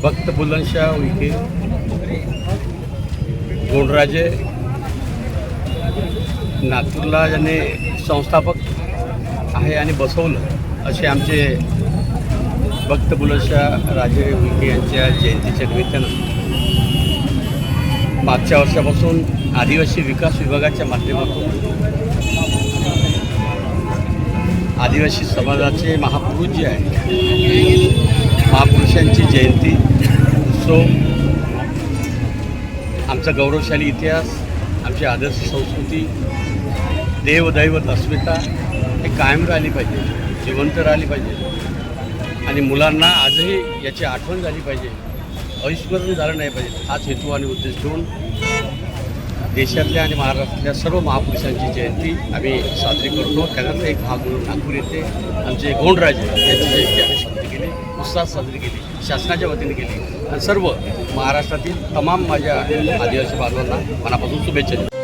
भक्त बुलंदशाह उईके गोंडराजे नागपूरला ज्याने संस्थापक आहे आणि बसवलं असे आमचे भक्त बुलंदशाह राजे उईके यांच्या जयंतीच्या निमित्तानं मागच्या वर्षापासून आदिवासी विकास विभागाच्या माध्यमातून आदिवासी समाजाचे महापुरुष जे आहे महापुरुषांची जयंती उत्सव आमचा गौरवशाली इतिहास आमची आदर्श संस्कृती देवदैवत अस्मिता हे कायम राहिली पाहिजे, जिवंत राहिली पाहिजे आणि मुलांना आजही याची आठवण झाली पाहिजे, अविस्मरण झालं नाही पाहिजे. हाच हेतू आणि उद्देश ठेवून देशातल्या आणि महाराष्ट्रातल्या सर्व महापुरुषांची जयंती आम्ही साजरी करतो. त्यानंतर एक भाग म्हणून नागपूर येथे आमचे गोंडराजे यांची जयंती आम्ही साजरी केली, उत्साहात साजरी केली, शासनाच्या वतीने केली आणि सर्व महाराष्ट्रातील तमाम माझ्या आदिवासी बांधवांना मनापासून शुभेच्छा.